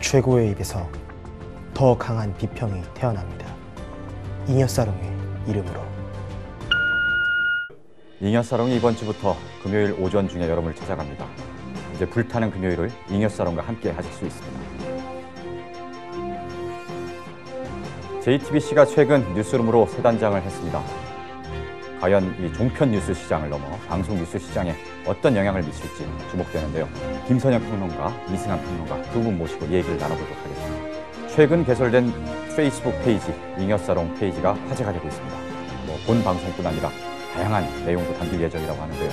최고의 입에서 더 강한 비평이 태어납니다. 잉여사롱의 이름으로. 잉여사롱이 이번 주부터 금요일 오전 중에 여러분을 찾아갑니다. 이제 불타는 금요일을 잉여사롱과 함께 하실 수 있습니다. JTBC가 최근 뉴스룸으로 새 단장을 했습니다. 과연 이 종편 뉴스 시장을 넘어 방송 뉴스 시장에 어떤 영향을 미칠지 주목되는데요. 김선영 평론가, 이승환 평론가 두 분 모시고 얘기를 나눠보도록 하겠습니다. 최근 개설된 페이스북 페이지, 잉여사롱 페이지가 화제가 되고 있습니다. 본 방송뿐 아니라 다양한 내용도 담길 예정이라고 하는데요.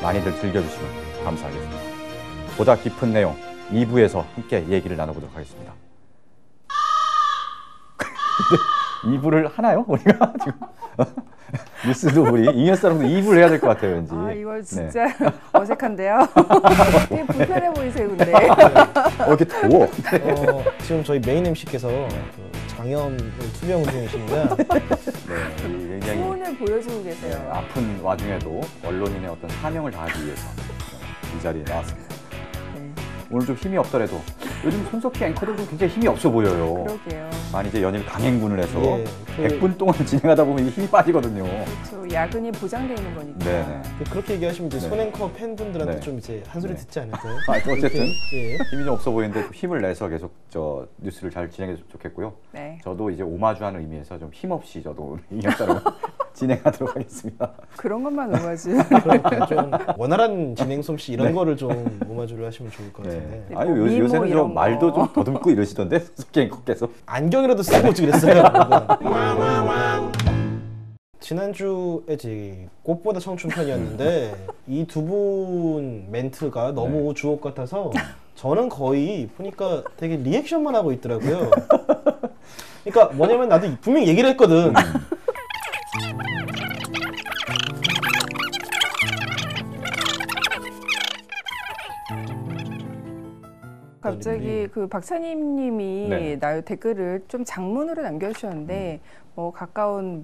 많이들 즐겨주시면 감사하겠습니다. 보다 깊은 내용 2부에서 함께 얘기를 나눠보도록 하겠습니다. 2부를 하나요? 우리가 지금 뉴스도 우리 잉여사롱도 2부를 해야 될 것 같아요, 왠지. 아, 이거 진짜 네. 어색한데요? 되게 불편해 보이세요, 근데. 이렇게 더워. 지금 저희 메인 MC께서 장염 투병 중이십니다. 네, 굉장히 소원을 보여주고 계세요. 네, 아픈 와중에도 언론인의 어떤 사명을 다하기 위해서 이 자리에 나왔습니다. 네. 오늘 좀 힘이 없더라도 요즘 손석희 앵커도 좀 굉장히 힘이 없어 보여요. 그러게요. 많이 이제 연일 강행군을 해서 100분 동안 진행하다 보면 힘이 빠지거든요. 그렇죠. 야근이 보장되어 있는 거니까. 네네. 그렇게 얘기하시면 이제 손앵커 팬분들한테 좀 이제 한 소리 듣지 않을까요? 어쨌든 힘이 좀 없어 보이는데 힘을 내서 계속 저 뉴스를 잘 진행해줬으면 좋겠고요. 네. 저도 이제 오마주하는 의미에서 좀 힘없이 저도 잉여사롱 진행하도록 하겠습니다. 그런 것만 오마주. 좀 원활한 진행 솜씨 이런 거를 좀 오마주를 하시면 좋을 것 같은데. 네. 아유 요새는 좀 말도 좀 더듬고 이러시던데 손석희 앵커께서. 안경이라도 쓰고 오지 그랬어요. 지난주에 제 꽃보다 청춘 편이었는데 이 두 분 멘트가 너무 주옥 같아서 저는 거의 보니까 되게 리액션만 하고 있더라고요. 그러니까 뭐냐면 나도 분명히 얘기를 했거든. 갑자기 그 박사님님이 나 댓글을 좀 장문으로 남겨주셨는데 가까운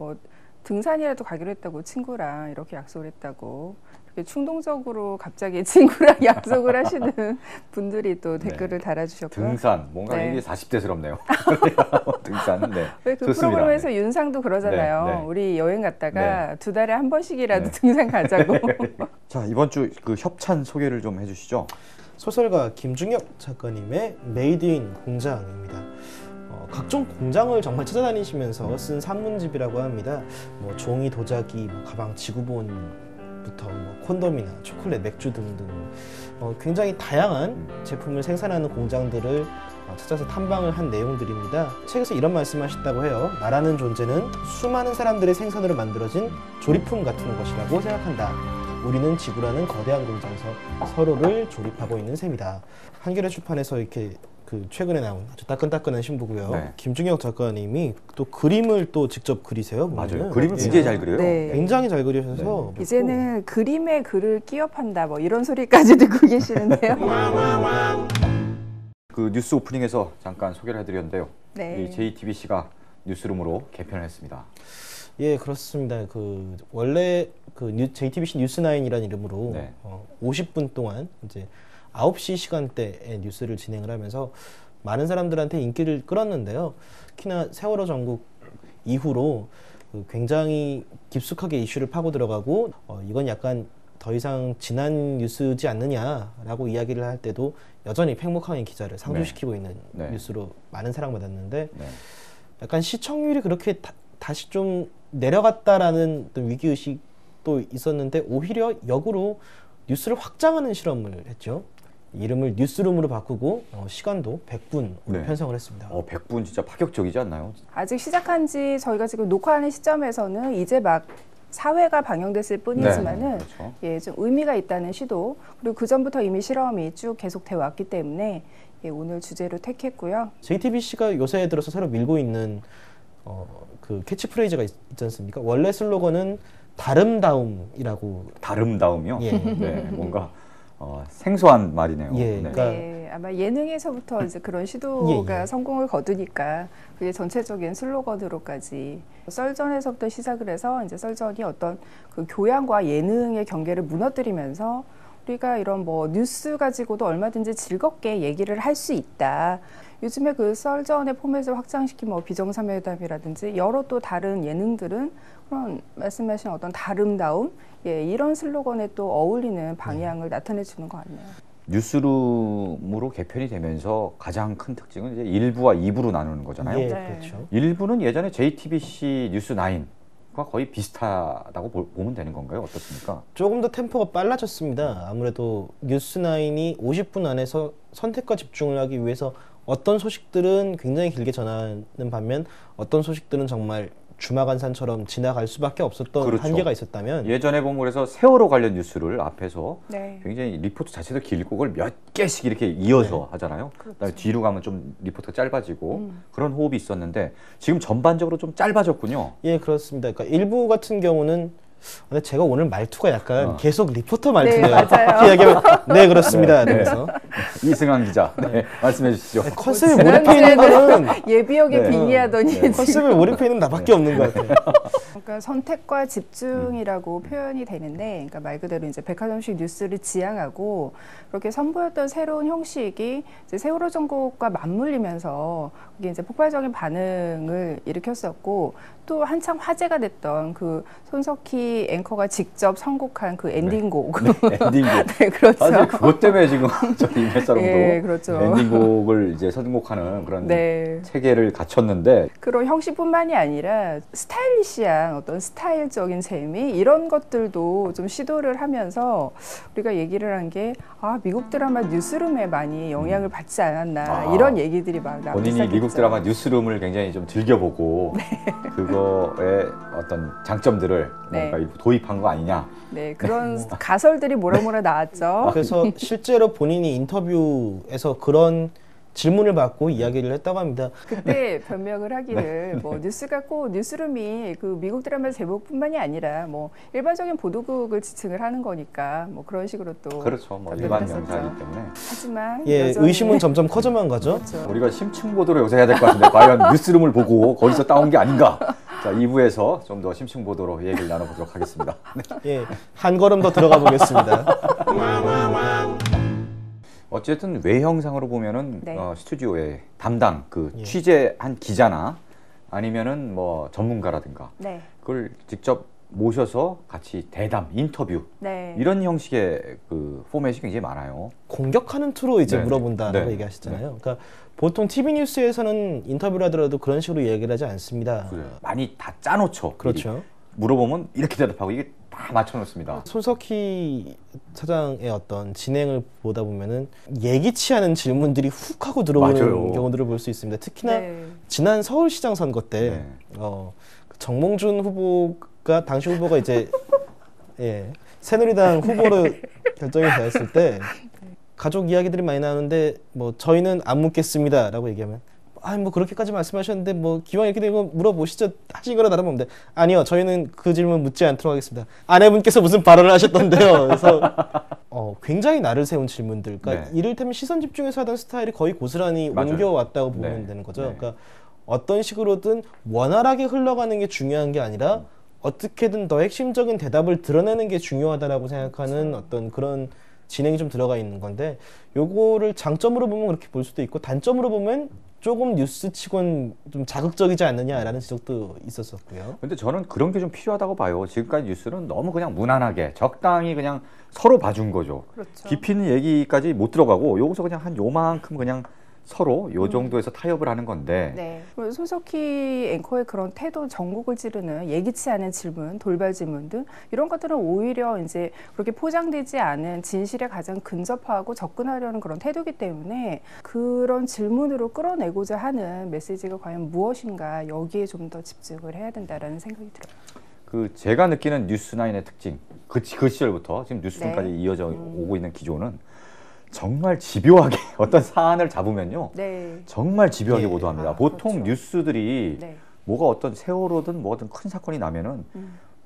등산이라도 가기로 했다고 친구랑 이렇게 약속을 했다고 이렇게 충동적으로 갑자기 친구랑 약속을 하시는 분들이 또 댓글을 달아주셨고요. 등산 뭔가 이게 40대스럽네요. 등산 왜 그 프로그램에서 윤상도 그러잖아요. 우리 여행 갔다가 2달에 한 번씩이라도 등산 가자고. 자, 이번 주 그 협찬 소개를 좀 해주시죠. 소설가 김중혁 작가님의 메이드 인 공장입니다. 각종 공장을 정말 찾아다니시면서 쓴 산문집이라고 합니다. 종이, 도자기, 가방, 지구본부터 콘돔이나 초콜릿, 맥주 등등 굉장히 다양한 제품을 생산하는 공장들을 찾아서 탐방을 한 내용들입니다. 책에서 이런 말씀하셨다고 해요. 나라는 존재는 수많은 사람들의 생산으로 만들어진 조립품 같은 것이라고 생각한다. 우리는 지구라는 거대한 공장에서 서로를 조립하고 있는 셈이다. 한겨레 출판에서 이렇게 최근에 나온 아주 따끈따끈한 신부고요. 김중혁 작가님이 또 그림을 또 직접 그리세요. 맞아요. 그림을 굉장히 잘 그려요. 굉장히 잘 그리셔서 이제는 그림에 글을 끼워 판다 이런 소리까지 듣고 계시는데요. 그 뉴스 오프닝에서 잠깐 소개를 해드렸는데요. 이 JTBC가 뉴스룸으로 개편을 했습니다. 예, 그렇습니다. 원래 JTBC 뉴스9이라는 이름으로 50분 동안 이제 9시 시간대에 뉴스를 진행을 하면서 많은 사람들한테 인기를 끌었는데요. 특히나 세월호 전국 이후로 굉장히 깊숙하게 이슈를 파고 들어가고 이건 약간 더 이상 지난 뉴스지 않느냐라고 이야기를 할 때도 여전히 팽목항의 기자를 상주시키고 있는 뉴스로 많은 사랑받았는데 약간 시청률이 그렇게 다시 좀 내려갔다라는 어떤 위기의식도 있었는데 오히려 역으로 뉴스를 확장하는 실험을 했죠. 이름을 뉴스룸으로 바꾸고 시간도 100분으로 편성을 했습니다. 100분 진짜 파격적이지 않나요? 아직 시작한 지 저희가 지금 녹화하는 시점에서는 이제 막 사회가 방영됐을 뿐이지만은 좀 의미가 있다는 시도, 그리고 그 전부터 이미 실험이 쭉 계속돼 왔기 때문에 오늘 주제로 택했고요. JTBC가 요새 들어서 새로 밀고 있는 그 캐치프레이즈가 있지 않습니까? 원래 슬로건은 다름다움이라고. 다름다움이요? 뭔가 생소한 말이네요. 그러니까 아마 예능에서부터 이제 그런 시도가 예, 예. 성공을 거두니까 그게 전체적인 슬로건으로까지 썰전에서부터 시작을 해서 이제 썰전이 어떤 그 교양과 예능의 경계를 무너뜨리면서 우리가 이런 뭐 뉴스 가지고도 얼마든지 즐겁게 얘기를 할 수 있다. 요즘에 그 썰전의 포맷을 확장시킨 뭐 비정상회담이라든지 여러 또 다른 예능들은 그런 말씀하신 어떤 다름다움, 예, 이런 슬로건에 또 어울리는 방향을 나타내 주는 것 같네요. 뉴스룸으로 개편이 되면서 가장 큰 특징은 이제 1부와 2부로 나누는 거잖아요. 예, 네. 그렇죠. 1부는 예전에 JTBC 뉴스9과 거의 비슷하다고 보면 되는 건가요? 어떻습니까? 조금 더 템포가 빨라졌습니다. 아무래도 뉴스9이 50분 안에서 선택과 집중을 하기 위해서 어떤 소식들은 굉장히 길게 전하는 반면 어떤 소식들은 정말 주마간산처럼 지나갈 수밖에 없었던 그렇죠. 한계가 있었다면 예전에 보면 그래서 세월호 관련 뉴스를 앞에서 네. 굉장히 리포트 자체도 길고 그걸 몇 개씩 이렇게 이어서 하잖아요. 그렇죠. 그다음에 뒤로 가면 좀 리포트가 짧아지고 그런 호흡이 있었는데 지금 전반적으로 좀 짧아졌군요. 예, 그렇습니다. 그러니까 일부 같은 경우는 근데 제가 오늘 말투가 약간 계속 리포터 말투네요. 네, 맞아요. 이렇게 얘기하면 네, 그렇습니다. 네. 그래서 이승환 기자, 네, 말씀해 주시죠. 컨셉에 몰입해 있는 거는 예비역에 네. 빙의하더니 네. 컨셉에 몰입해 있는 나밖에 없는 것 같아요. 그러니까 선택과 집중이라고 표현이 되는데, 그러니까 말 그대로 이제 백화점식 뉴스를 지향하고 그렇게 선보였던 새로운 형식이 이제 세월호 전국과 맞물리면서 이게 이제 폭발적인 반응을 일으켰었고, 또 한창 화제가 됐던 그 손석희 앵커가 직접 선곡한 그 엔딩곡. 네, 엔딩곡. 네, 그렇죠. 사실 그것 때문에 지금 저희 햇사람도 예, 그렇죠. 엔딩곡을 이제 선곡하는 그런 네. 체계를 갖췄는데 그런 형식뿐만이 아니라 스타일리시한 어떤 스타일적인 재미 이런 것들도 좀 시도를 하면서 우리가 얘기를 한 게 미국 드라마 뉴스룸에 많이 영향을 받지 않았나 이런 얘기들이 막 나오기 본인이 시작했죠. 미국 드라마 뉴스룸을 굉장히 좀 즐겨보고 그거의 어떤 장점들을 네. 뭔가 일부 도입한 거 아니냐. 네, 그런 가설들이 모라모라 나왔죠. 그래서 실제로 본인이 인터뷰에서 그런 질문을 받고 이야기를 했다고 합니다. 그때 변명을 하기를 뭐 뉴스가 꼭 뉴스룸이 그 미국 드라마 제목뿐만이 아니라 뭐 일반적인 보도국을 지칭을 하는 거니까 뭐 그런 식으로 또 그렇죠. 뭐 답변을 일반 했었죠. 명사이기 때문에 하지만 예, 여전히 의심은 점점 커져만 가죠. 그렇죠. 우리가 심층 보도를 여기서 해야 될 것 같은데 과연 뉴스룸을 보고 거기서 따온 게 아닌가. 자, 2부에서 좀 더 심층 보도로 얘기를 나눠보도록 하겠습니다. 예, 한 걸음 더 들어가 보겠습니다. 어쨌든 외형상으로 보면은 네. 스튜디오에 담당 그 예. 취재한 기자나 아니면은 뭐 전문가라든가 네, 그걸 직접 모셔서 같이 대담, 인터뷰 네. 이런 형식의 그 포맷이 굉장히 많아요. 공격하는 투로 이제 네. 물어본다라고 네. 얘기하시잖아요. 그러니까 보통 TV 뉴스에서는 인터뷰를 하더라도 그런 식으로 얘기를 하지 않습니다. 많이 다 짜놓죠. 그렇죠. 미리. 물어보면 이렇게 대답하고 이게 다 맞춰놓습니다. 손석희 사장의 어떤 진행을 보다 보면은 예기치 않은 질문들이 훅 하고 들어오는 맞아요. 경우들을 볼 수 있습니다. 특히나 네. 지난 서울시장 선거 때 정몽준 후보가 당시 후보가 이제 예, 새누리당 후보로 결정이 되었을 때 가족 이야기들이 많이 나오는데 뭐 저희는 안 묻겠습니다라고 얘기하면 뭐 그렇게까지 말씀하셨는데 뭐 기왕 이렇게 되면 물어보시죠 하신 거나 다름없는데 아니요 저희는 그 질문 묻지 않도록 하겠습니다. 아내분께서 무슨 발언을 하셨던데요. 그래서 굉장히 날을 세운 질문들. 그러니까 네. 이를테면 시선 집중해서 하던 스타일이 거의 고스란히 맞아요. 옮겨왔다고 보면 네. 되는 거죠. 네. 그러니까 어떤 식으로든 원활하게 흘러가는 게 중요한 게 아니라 어떻게든 더 핵심적인 대답을 드러내는 게 중요하다라고 생각하는 어떤 그런 진행이 좀 들어가 있는 건데 요거를 장점으로 보면 그렇게 볼 수도 있고 단점으로 보면 조금 뉴스치곤 좀 자극적이지 않느냐라는 지적도 있었었고요. 근데 저는 그런 게 좀 필요하다고 봐요. 지금까지 뉴스는 너무 그냥 무난하게 적당히 그냥 서로 봐준 거죠. 그렇죠. 깊이 있는 얘기까지 못 들어가고 여기서 그냥 한 요만큼 그냥 서로 요 정도에서 타협을 하는 건데 네. 손석희 앵커의 그런 태도, 전국을 찌르는 예기치 않은 질문, 돌발 질문 등 이런 것들은 오히려 이제 그렇게 포장되지 않은 진실에 가장 근접하고 접근하려는 그런 태도이기 때문에 그런 질문으로 끌어내고자 하는 메시지가 과연 무엇인가 여기에 좀 더 집중을 해야 된다라는 생각이 들어요. 그 제가 느끼는 뉴스9의 특징 그 시절부터 지금 뉴스룸까지 네. 이어져 오고 있는 기조는 정말 집요하게 어떤 사안을 잡으면요. 네. 정말 집요하게 예. 보도합니다. 보통 그렇죠. 뉴스들이 네. 뭐가 어떤 세월호든 뭐든 큰 사건이 나면은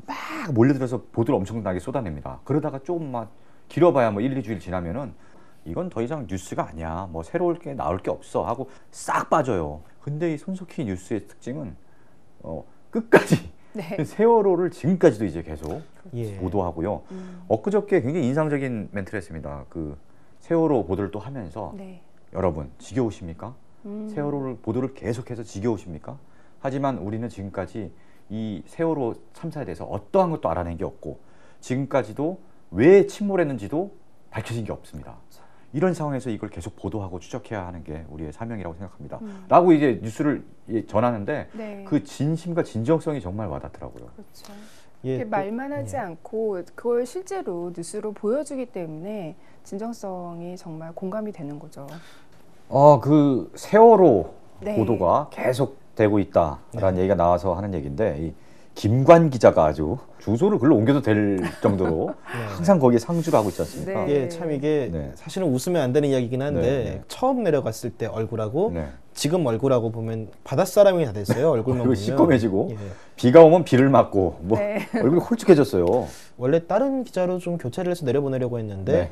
막 몰려들어서 보도를 엄청나게 쏟아냅니다. 그러다가 조금 막 길어봐야 뭐 1, 2주일 지나면은 이건 더 이상 뉴스가 아니야. 뭐 새로울 게 나올 게 없어 하고 싹 빠져요. 근데 이 손석희 뉴스의 특징은 끝까지 네. 세월호를 지금까지도 이제 계속 예. 보도하고요. 엊그저께 굉장히 인상적인 멘트를 했습니다. 그 세월호 보도를 또 하면서 네. 여러분 지겨우십니까? 세월호를 보도를 계속해서 지겨우십니까? 하지만 우리는 지금까지 이 세월호 참사에 대해서 어떠한 것도 알아낸 게 없고 지금까지도 왜 침몰했는지도 밝혀진 게 없습니다. 이런 상황에서 이걸 계속 보도하고 추적해야 하는 게 우리의 사명이라고 생각합니다. 라고 이제 뉴스를 전하는데 네. 그 진심과 진정성이 정말 와닿더라고요. 그렇죠. 예, 말만 하지 예. 않고 그걸 실제로 뉴스로 보여주기 때문에 진정성이 정말 공감이 되는 거죠. 그 세월호 네. 보도가 계속 되고 있다라는 얘기가 나와서 하는 얘기인데 이 김관 기자가 아주 주소를 글로 옮겨도 될 정도로 항상 거기에 상주를 하고 있지 않습니까? 네. 예, 참 이게 네. 사실은 웃으면 안 되는 이야기긴 한데 네. 처음 내려갔을 때 얼굴하고 네. 지금 얼굴하고 보면 바닷사람이 다 됐어요. 얼굴만 보면. 시꺼매지고 예. 비가 오면 비를 맞고 뭐 네. 얼굴이 홀쭉해졌어요. 원래 다른 기자로 좀 교체를 해서 내려보내려고 했는데 네.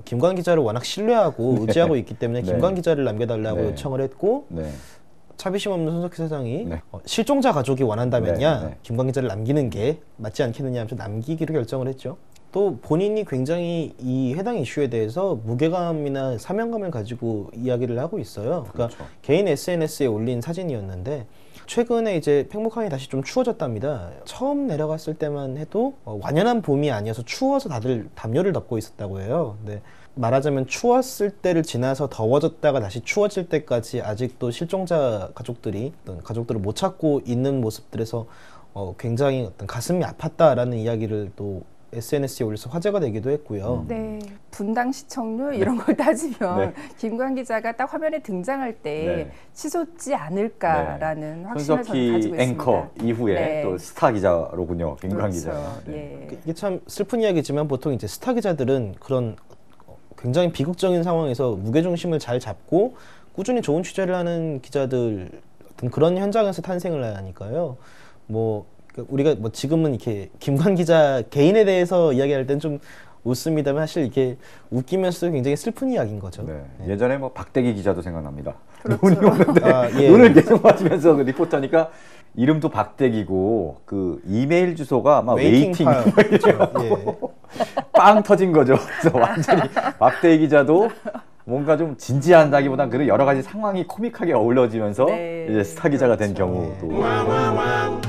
김관 기자를 워낙 신뢰하고 의지하고 있기 때문에 네. 김관 기자를 남겨달라고 네. 요청을 했고 네. 차비심 없는 손석희 사장이 네. 실종자 가족이 원한다면야 네, 네. 김관 기자를 남기는 게 맞지 않겠느냐 하면서 남기기로 결정을 했죠. 또 본인이 굉장히 이 해당 이슈에 대해서 무게감이나 사명감을 가지고 이야기를 하고 있어요. 그러니까 그렇죠. 개인 SNS에 올린 사진이었는데 최근에 이제 팽목항이 다시 좀 추워졌답니다. 처음 내려갔을 때만 해도 완연한 봄이 아니어서 추워서 다들 담요를 덮고 있었다고 해요. 근데 말하자면 추웠을 때를 지나서 더워졌다가 다시 추워질 때까지 아직도 실종자 가족들이 어떤 가족들을 못 찾고 있는 모습들에서 굉장히 어떤 가슴이 아팠다라는 이야기를 또 SNS에 올려서 화제가 되기도 했고요. 네, 분당 시청률 이런 걸 따지면 네. 김관 기자가 딱 화면에 등장할 때 네. 치솟지 않을까라는 확신을 저는 손석희 가지고 앵커 있습니다. 이후에 네. 또 스타 기자로군요. 김관 그렇죠. 기자가. 네. 예. 이게 참 슬픈 이야기지만 보통 이제 스타 기자들은 그런 굉장히 비극적인 상황에서 무게중심을 잘 잡고 꾸준히 좋은 취재를 하는 기자들 어떤 그런 현장에서 탄생을 하니까요. 우리가 지금은 이렇게 김관 기자 개인에 대해서 이야기할 땐 좀 웃습니다만 사실 이게 웃기면서도 굉장히 슬픈 이야기인 거죠. 네. 예전에 뭐 박대기 기자도 생각납니다. 그렇죠. 눈이 오는데 예. 눈을 계속 맞으면서 그 리포터니까 이름도 박대기고 그 이메일 주소가 아마 웨이팅 파일. 그렇죠. 예. 빵 터진 거죠. 그래서 완전히 박대기 기자도 뭔가 좀 진지한다기보단 그런 여러 가지 상황이 코믹하게 어우러지면서 네. 이제 스타 기자가 된 그렇죠. 경우도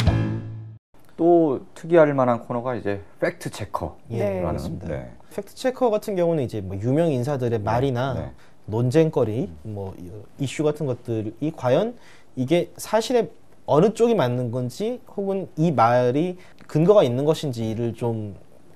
또 특이할 만한 코너가 이제 팩트 체커라는 네. 그렇습니다. 네. 팩트 체커 같은 경우는 이제 뭐 유명 인사들의 말이나 네. 논쟁거리, 뭐 이슈 같은 것들이 과연 이게 사실에 어느 쪽이 맞는 건지 혹은 이 말이 근거가 있는 것인지를 좀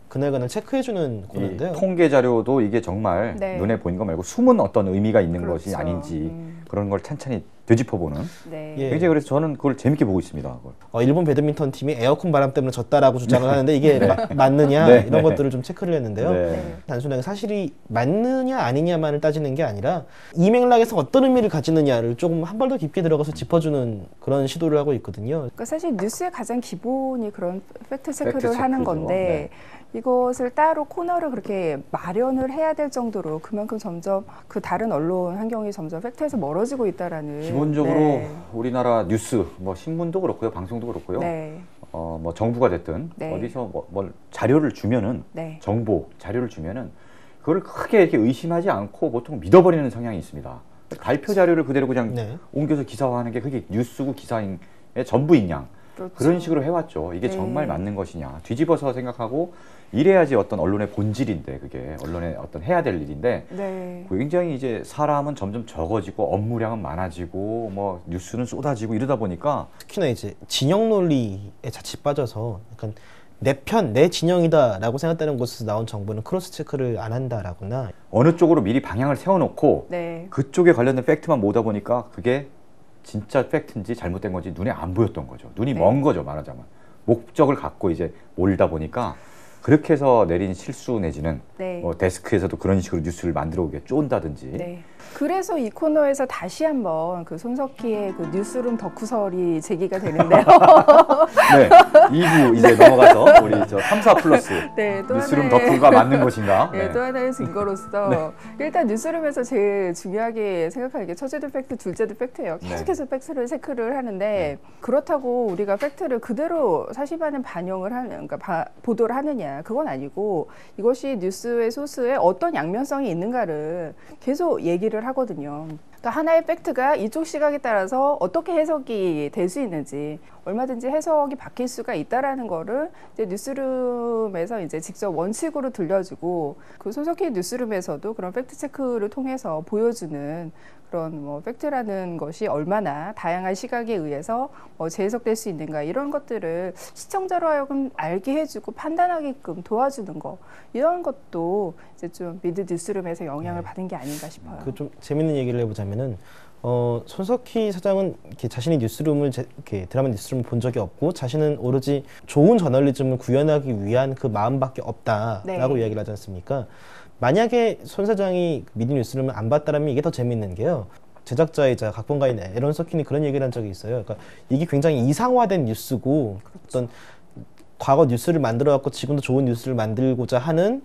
그날그날 체크해주는 코너인데요. 통계 자료도 이게 정말 네. 눈에 보이는 거 말고 숨은 어떤 의미가 있는 그렇죠. 것이 아닌지 그런 걸 찬찬히 되짚어보는 네. 예. 굉장히 그래서 저는 그걸 재밌게 보고 있습니다. 그걸. 일본 배드민턴 팀이 에어컨 바람 때문에 졌다라고 주장을 하는데 이게 맞느냐 네. 이런 것들을 좀 체크를 했는데요. 네. 단순하게 사실이 맞느냐 아니냐만을 따지는 게 아니라 이 맥락에서 어떤 의미를 가지느냐를 조금 한 발 더 깊게 들어가서 짚어주는 그런 시도를 하고 있거든요. 그러니까 사실 뉴스의 가장 기본이 그런 팩트 체크를 팩트 하는 체크죠. 건데 이것을 따로 코너를 그렇게 마련을 해야 될 정도로 그만큼 점점 그 다른 언론 환경이 점점 팩트에서 멀어지고 있다라는. 기본적으로 네. 우리나라 뉴스, 뭐 신문도 그렇고요, 방송도 그렇고요. 네. 뭐 정부가 됐든 네. 어디서 뭘 자료를 주면은 네. 정보 자료를 주면은 그걸 크게 이렇게 의심하지 않고 보통 믿어버리는 성향이 있습니다. 발표 자료를 그대로 그냥 네. 옮겨서 기사화하는 게 그게 뉴스고 기사의 전부인 양. 그렇죠. 그런 식으로 해왔죠. 이게 네. 정말 맞는 것이냐. 뒤집어서 생각하고 이래야지 어떤 언론의 본질인데 그게 언론의 어떤 해야 될 일인데 네. 굉장히 이제 사람은 점점 적어지고 업무량은 많아지고 뭐 뉴스는 쏟아지고 이러다 보니까 특히나 이제 진영 논리에 자칫 빠져서 약간 내 편, 내 진영이다라고 생각되는 곳에서 나온 정보는 크로스 체크를 안 한다라거나 어느 쪽으로 미리 방향을 세워놓고 네. 그쪽에 관련된 팩트만 모다 보니까 그게 진짜 팩트인지 잘못된 건지 눈에 안 보였던 거죠. 눈이 네. 먼 거죠, 말하자면. 목적을 갖고 이제 몰다 보니까 그렇게 해서 내린 실수 내지는 네. 뭐 데스크에서도 그런 식으로 뉴스를 만들어 오게 쫀다든지 네. 그래서 이 코너에서 다시 한번 그 손석희의 그 뉴스룸 덕후설이 제기가 되는데요. 네, 2부 이제 넘어가서 우리 저 3, 4 플러스 네, 뉴스룸 덕후가 맞는 것인가? 네, 또 하나의 증거로서 일단 뉴스룸에서 제일 중요하게 생각하는 게 첫째도 팩트, 둘째도 팩트예요. 계속해서 팩트를 체크를 하는데 그렇다고 우리가 팩트를 그대로 사실반은 반영을 하는, 그러니까 보도를 하느냐, 그건 아니고 이것이 뉴스의 소스에 어떤 양면성이 있는가를 계속 얘기를 하거든요. 그러니까 하나의 팩트가 이쪽 시각에 따라서 어떻게 해석이 될 수 있는지, 얼마든지 해석이 바뀔 수가 있다라는 거를 이제 뉴스룸에서 이제 직접 원칙으로 들려주고, 그 손석희 뉴스룸에서도 그런 팩트 체크를 통해서 보여주는 그런 뭐 팩트라는 것이 얼마나 다양한 시각에 의해서 재해석될 수 있는가, 이런 것들을 시청자로 하여금 알게 해주고 판단하게끔 도와주는 거, 이런 것도 이제 좀 미드 뉴스룸에서 영향을 받은 게 아닌가 싶어요. 그 좀 재밌는 얘기를 해보자면은 손석희 사장은 이렇게 자신이 뉴스룸을 이렇게 드라마 뉴스룸을 본 적이 없고 자신은 오로지 좋은 저널리즘을 구현하기 위한 그 마음밖에 없다라고 이야기를 하지 않습니까? 만약에 손 사장이 미드 뉴스룸을 안 봤다라면 이게 더 재밌는 게요. 제작자이자 각본가인 에런 서킨이 그런 얘기를 한 적이 있어요. 그러니까 이게 굉장히 이상화된 뉴스고, 어떤 과거 뉴스를 만들어 갖고 지금도 좋은 뉴스를 만들고자 하는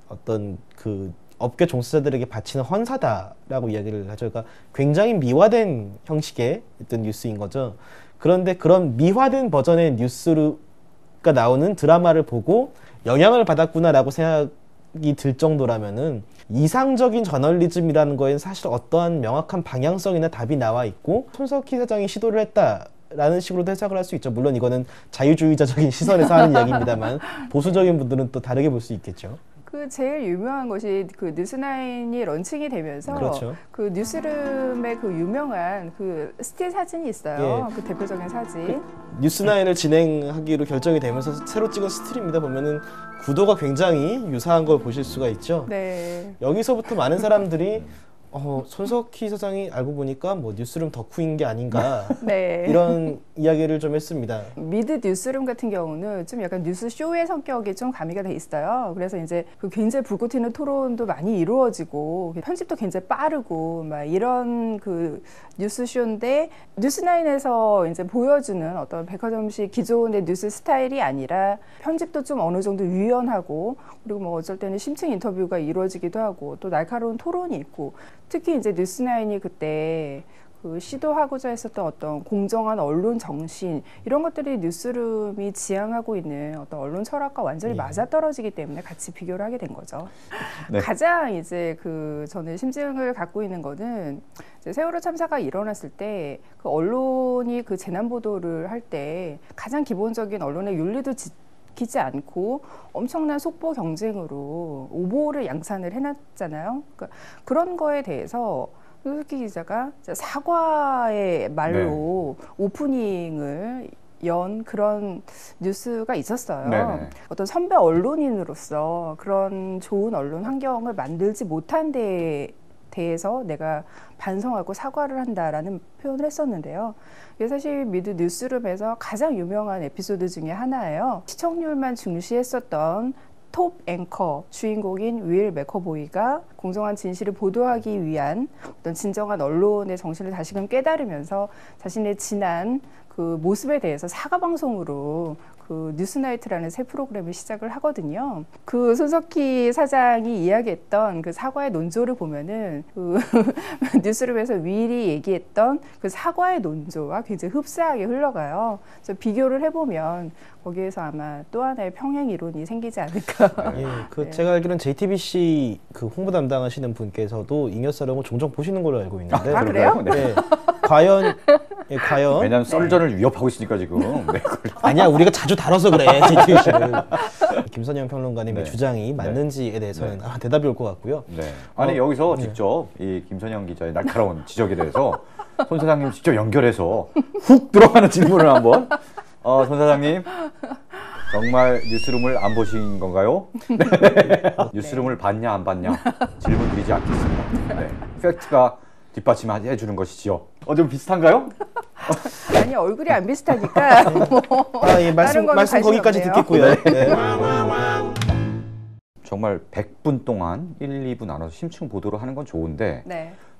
어떤 그 업계 종사자들에게 바치는 헌사다라고 이야기를 하죠. 그러니까 굉장히 미화된 형식의 어떤 뉴스인 거죠. 그런데 그런 미화된 버전의 뉴스가 나오는 드라마를 보고 영향을 받았구나라고 생각이 들 정도라면은 이상적인 저널리즘이라는 거에는 사실 어떠한 명확한 방향성이나 답이 나와 있고 손석희 사장이 시도를 했다라는 식으로도 해석을 할 수 있죠. 물론 이거는 자유주의자적인 시선에서 하는 이야기입니다만 보수적인 분들은 또 다르게 볼 수 있겠죠. 그 제일 유명한 것이 그 뉴스나인이 런칭이 되면서 그렇죠. 그 뉴스룸의 그 유명한 그 스틸 사진이 있어요. 예. 그 대표적인 사진. 뉴스나인을 진행하기로 결정이 되면서 새로 찍은 스틸입니다. 보면은 구도가 굉장히 유사한 걸 보실 수가 있죠. 네. 여기서부터 많은 사람들이 손석희 사장이 알고 보니까 뭐 뉴스룸 덕후인 게 아닌가 네. 이런 이야기를 좀 했습니다. 미드 뉴스룸 같은 경우는 좀 약간 뉴스 쇼의 성격이 좀 가미가 돼 있어요. 그래서 이제 그 굉장히 불꽃 튀는 토론도 많이 이루어지고 편집도 굉장히 빠르고 막 이런 그 뉴스 쇼인데, 뉴스나인에서 이제 보여주는 어떤 백화점식 기존의 뉴스 스타일이 아니라 편집도 좀 어느 정도 유연하고, 그리고 뭐 어쩔 때는 심층 인터뷰가 이루어지기도 하고 또 날카로운 토론이 있고, 특히 이제 뉴스나인이 그때 그 시도하고자 했었던 어떤 공정한 언론 정신, 이런 것들이 뉴스룸이 지향하고 있는 어떤 언론 철학과 완전히 맞아떨어지기 때문에 같이 비교를 하게 된 거죠. 네. 가장 이제 그 저는 심증을 갖고 있는 거는 이제 세월호 참사가 일어났을 때 그 언론이 그 재난 보도를 할 때 가장 기본적인 언론의 윤리도 지키지 않고 엄청난 속보 경쟁으로 오보를 양산을 해놨잖아요. 그러니까 그런 거에 대해서 손석희 기자가 사과의 말로 오프닝을 연 그런 뉴스가 있었어요. 네네. 어떤 선배 언론인으로서 그런 좋은 언론 환경을 만들지 못한 데에 대해서 내가 반성하고 사과를 한다라는 표현을 했었는데요. 이게 사실 미드 뉴스룸에서 가장 유명한 에피소드 중에 하나예요. 시청률만 중시했었던 톱 앵커 주인공인 윌 맥커보이가 공정한 진실을 보도하기 위한 어떤 진정한 언론의 정신을 다시금 깨달으면서 자신의 지난 그 모습에 대해서 사과 방송으로 그 뉴스나이트라는 새 프로그램을 시작을 하거든요. 그 손석희 사장이 이야기했던 그 사과의 논조를 보면은 그 뉴스룸에서 윌이 얘기했던 그 사과의 논조와 굉장히 흡사하게 흘러가요. 그래서 비교를 해보면 거기에서 아마 또 하나의 평행 이론이 생기지 않을까. 예, 그 네. 제가 알기로는 JTBC 그 홍보 담당하시는 분께서도 잉여사령을 종종 보시는 걸로 알고 있는데. 아, 그래요? 네. 과연 왜냐하면 썰전을 위협하고 있으니까 지금. 네. 아니야, 우리가 자주 다뤄서 그래. JTBC를. 김선영 평론가님의 주장이 맞는지에 대해서는 대답이 올 것 같고요. 네. 아니 여기서 직접 이 김선영 기자의 날카로운 지적에 대해서 손 사장님 직접 연결해서 훅 들어가는 질문을 한번. 손 사장님, 정말 뉴스룸을 안 보신 건가요? 네. 뉴스룸을 봤냐 안 봤냐 질문 드리지 않겠습니다. 네. 팩트가 뒷받침해 주는 것이지요. 좀 비슷한가요? 아니, 얼굴이 안 비슷하니까 예, 말씀 거기까지 없네요. 듣겠고요. 네. 정말 100분 동안 1, 2분 나눠서 심층 보도를 하는 건 좋은데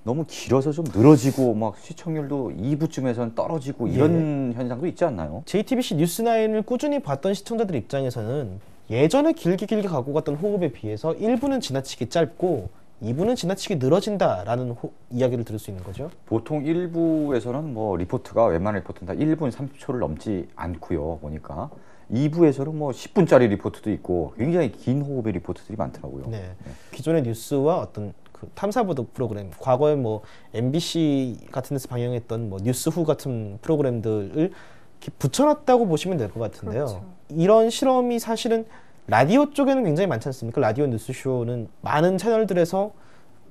너무 길어서 좀 늘어지고 막 시청률도 2부쯤에서는 떨어지고 이런 현상도 있지 않나요? JTBC 뉴스9을 꾸준히 봤던 시청자들 입장에서는 예전에 길게 가고 갔던 호흡에 비해서 1부는 지나치게 짧고 2부는 지나치게 늘어진다라는 이야기를 들을 수 있는 거죠. 보통 1부에서는 뭐 리포트가 웬만한 리포트는 다 1분 30초를 넘지 않고요. 보니까 2부에서는 뭐 10분짜리 리포트도 있고 굉장히 긴 호흡의 리포트들이 많더라고요. 네. 기존의 뉴스와 어떤 그 탐사보도 프로그램, 과거에 뭐 MBC 같은 데서 방영했던 뭐 뉴스후 같은 프로그램들을 이렇게 붙여놨다고 보시면 될 것 같은데요. 그렇죠. 이런 실험이 사실은 라디오 쪽에는 굉장히 많지 않습니까? 라디오 뉴스쇼는 많은 채널들에서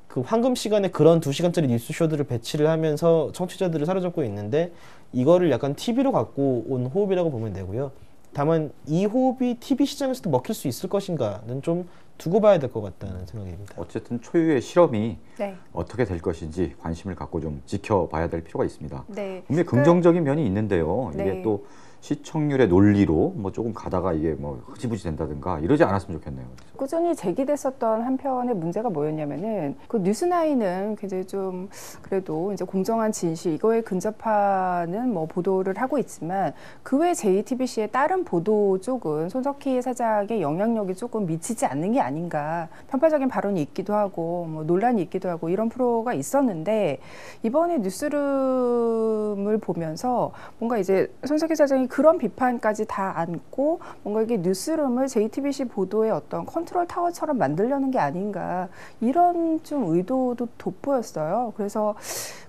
그 황금 시간에 그런 2시간짜리 뉴스쇼들을 배치를 하면서 청취자들을 사로잡고 있는데 이거를 약간 TV로 갖고 온 호흡이라고 보면 되고요. 다만 이 호흡이 TV 시장에서도 먹힐 수 있을 것인가는 좀 두고 봐야 될 것 같다는 생각입니다. 어쨌든 초유의 실험이 네. 어떻게 될 것인지 관심을 갖고 좀 지켜봐야 될 필요가 있습니다. 네. 분명히 긍정적인 면이 있는데요. 이게 네. 또 시청률의 논리로 뭐 조금 가다가 이게 뭐 흐지부지 된다든가 이러지 않았으면 좋겠네요. 그래서. 꾸준히 제기됐었던 한편의 문제가 뭐였냐면은 그 뉴스9은 굉장히 좀 그래도 이제 공정한 진실 이거에 근접하는 뭐 보도를 하고 있지만 그 외 JTBC의 다른 보도 쪽은 손석희 사장의 영향력이 조금 미치지 않는 게 아닌가, 편파적인 발언이 있기도 하고 뭐 논란이 있기도 하고 이런 프로가 있었는데 이번에 뉴스룸을 보면서 뭔가 이제 손석희 사장이 그런 비판까지 다 안고 뭔가 이게 뉴스룸을 JTBC 보도의 어떤 컨트롤 타워처럼 만들려는 게 아닌가, 이런 좀 의도도 돋보였어요. 그래서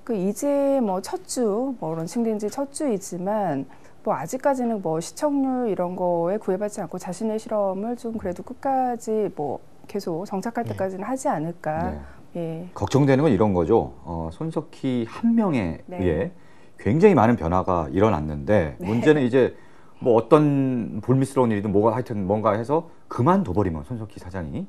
그 이제 뭐 첫 주, 뭐 런칭된 지 첫 주이지만 뭐 아직까지는 뭐 시청률 이런 거에 구애받지 않고 자신의 실험을 좀 그래도 끝까지 뭐 계속 정착할 때까지는 하지 않을까. 예. 걱정되는 건 이런 거죠. 손석희 한 명에 네. 의해 굉장히 많은 변화가 일어났는데 문제는 이제 뭐 어떤 불미스러운 일이든 뭐가 하여튼 뭔가 해서 그만둬버리면 손석희 사장이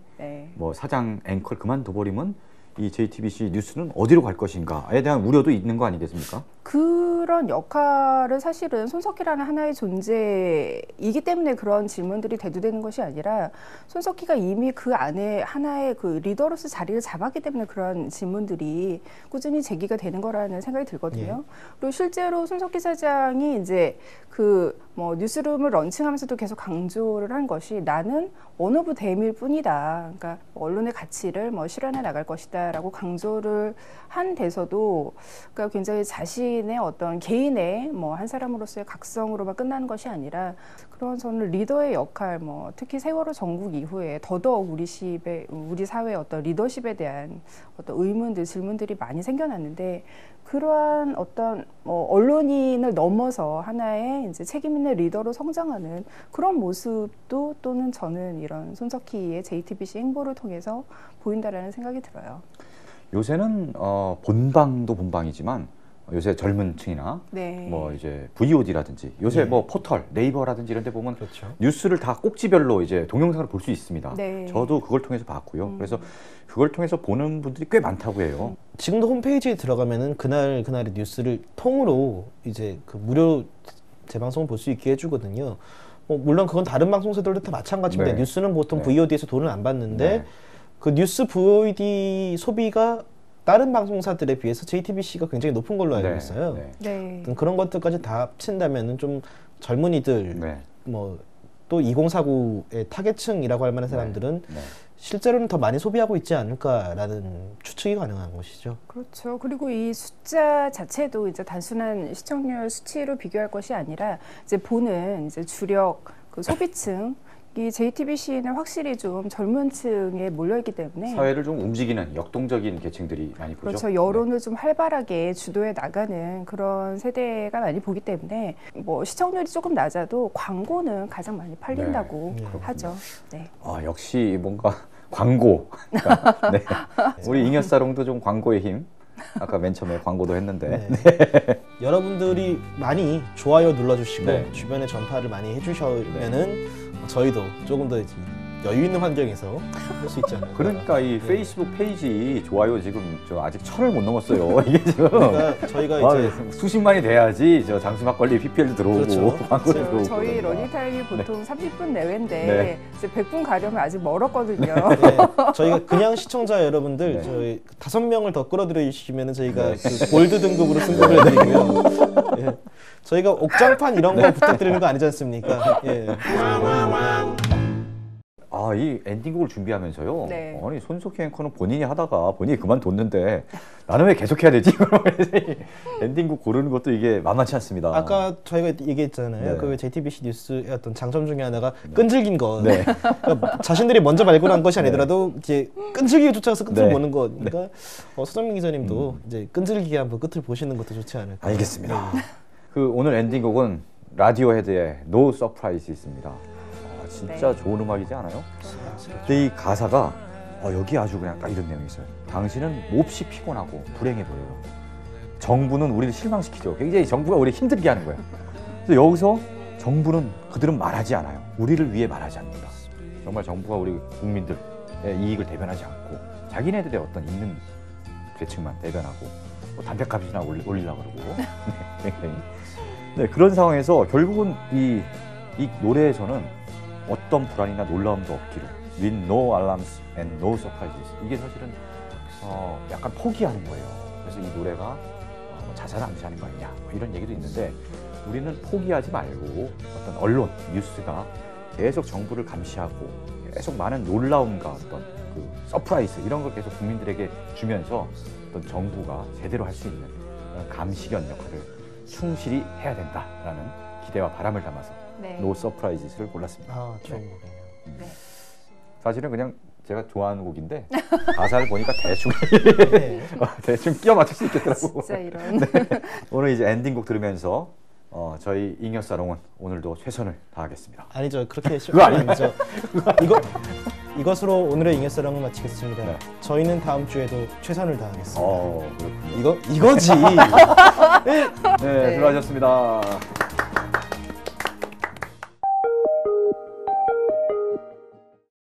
뭐 사장 앵커를 그만둬버리면 이 JTBC 뉴스는 어디로 갈 것인가에 대한 우려도 있는 거 아니겠습니까? 그런 역할을 사실은 손석희라는 하나의 존재이기 때문에 그런 질문들이 대두되는 것이 아니라 손석희가 이미 그 안에 하나의 그 리더로서 자리를 잡았기 때문에 그런 질문들이 꾸준히 제기가 되는 거라는 생각이 들거든요. 그리고 실제로 손석희 사장이 이제 그 뭐 뉴스룸을 런칭하면서도 계속 강조를 한 것이 나는 원오브 댐일 뿐이다. 그러니까 언론의 가치를 뭐 실현해 나갈 것이다라고 강조를 한 데서도 그러니까 굉장히 자신의 어떤 개인의 뭐 한 사람으로서의 각성으로만 끝나는 것이 아니라 그런 저는 리더의 역할, 뭐 특히 세월호 전국 이후에 더더욱 우리 사회의 어떤 리더십에 대한 어떤 의문들, 질문들이 많이 생겨났는데 그러한 어떤 뭐 언론인을 넘어서 하나의 이제 책임 있는 리더로 성장하는 그런 모습도 또는 저는 이런 손석희의 JTBC 행보를 통해서 보인다라는 생각이 들어요. 요새는 본방도 본방이지만 요새 젊은 층이나 뭐 이제 VOD라든지 요새 뭐 포털 네이버라든지 이런 데 보면 뉴스를 다 꼭지별로 이제 동영상을 볼 수 있습니다. 저도 그걸 통해서 봤고요. 그래서 그걸 통해서 보는 분들이 꽤 많다고 해요. 지금도 홈페이지에 들어가면은 그날의 뉴스를 통으로 이제 그 무료 재방송을 볼 수 있게 해주거든요. 물론 그건 다른 방송사들도 다 마찬가지인데 뉴스는 보통 VOD에서 돈을 안 받는데 그 뉴스 VOD 소비가 다른 방송사들에 비해서 JTBC가 굉장히 높은 걸로 알고 있어요. 그런 것들까지 다 합친다면은 좀 젊은이들, 뭐 또 2049의 타겟층이라고 할 만한 사람들은 실제로는 더 많이 소비하고 있지 않을까라는 추측이 가능한 것이죠. 그렇죠. 그리고 이 숫자 자체도 이제 단순한 시청률 수치로 비교할 것이 아니라 이제 보는 이제 주력 그 소비층. 이 JTBC는 확실히 좀 젊은 층에 몰려있기 때문에 사회를 좀 움직이는 역동적인 계층들이 많이 보죠. 그렇죠. 여론을 좀 활발하게 주도해 나가는 그런 세대가 많이 보기 때문에 뭐 시청률이 조금 낮아도 광고는 가장 많이 팔린다고 하죠. 역시 뭔가 광고. 우리 잉여사롱도 좀 광고의 힘. 아까 맨 처음에 광고도 했는데 여러분들이 많이 좋아요 눌러주시고 주변에 전파를 많이 해주시면은 저희도 조금 더 이제 여유 있는 환경에서 할 수 있지 않을까. 그러니까 이 페이스북 페이지 좋아요 지금 저 아직 1000을 못 넘었어요. 이게 지금 저희가 이제 수십만이 돼야지 저 장수 막걸리 PPL도 들어오고 그렇죠. 광고도 들어오고. 저희 러닝타임이 보통 30분 내외인데 네. 이제 100분 가려면 아직 멀었거든요. 네, 저희가 그냥 시청자 여러분들 네. 저희 5명을 더 끌어들이시면 저희가 그 골드 등급으로 승부를 해드리고요. 예. 저희가 옥장판 이런 거 부탁드리는 거 아니지 않습니까? 예. 아, 이 엔딩곡을 준비하면서요. 네. 아니 손석희 앵커는 본인이 하다가 본인이 그만뒀는데 나는 왜 계속해야 되지? 엔딩곡 고르는 것도 이게 만만치 않습니다. 아까 저희가 얘기했잖아요. 네. 그 JTBC 뉴스의 어떤 장점 중에 하나가 끈질긴 것. 네. 그러니까 자신들이 먼저 발굴한 것이 아니더라도 이제 끈질기게 쫓아가서 끝을 네. 보는 것. 그러니까 서정민 기자님도 이제 끈질기게 한번 끝을 보시는 것도 좋지 않을까. 알겠습니다. 네. 그 오늘 엔딩곡은 라디오헤드의 No Surprise 있습니다. 아, 진짜 네. 좋은 음악이지 않아요? 근데 이 가사가 여기 아주 그냥 딱 이런 내용이 있어요. 당신은 몹시 피곤하고 불행해 보여요. 정부는 우리를 실망시키죠. 굉장히 정부가 우리를 힘들게 하는 거예요. 그래서 여기서 정부는 그들은 말하지 않아요. 우리를 위해 말하지 않는다. 정말 정부가 우리 국민들의 이익을 대변하지 않고 자기네들의 어떤 있는 계층만 대변하고 뭐 담배값이나 올리려고 그러고 네, 그런 상황에서 결국은 이 노래에서는 어떤 불안이나 놀라움도 없기를 with no alarms and no surprises 이게 사실은 약간 포기하는 거예요. 그래서 이 노래가 자살을 암시하는 거 아니냐 뭐 이런 얘기도 있는데 우리는 포기하지 말고 어떤 언론, 뉴스가 계속 정부를 감시하고 계속 많은 놀라움과 어떤 그 서프라이즈 이런 걸 계속 국민들에게 주면서 어떤 정부가 제대로 할 수 있는 그런 감시견 역할을 충실히 해야 된다라는 기대와 바람을 담아서 네. 노 서프라이즈를 골랐습니다. 아, 좋은 곡이네요. 네. 사실은 그냥 제가 좋아하는 곡인데 가사를 보니까 대충 끼워 맞출 수 있겠더라고. 진짜 이런. 네. 오늘 이제 엔딩곡 들으면서 저희 잉여사롱은 오늘도 최선을 다하겠습니다. 아니죠. 그렇게 그거 아니에요. 아니죠. 이것으로 오늘의 잉여사랑을 마치겠습니다. 네. 저희는 다음 주에도 최선을 다하겠습니다. 그렇군요. 이거지. 네, 수고하셨습니다.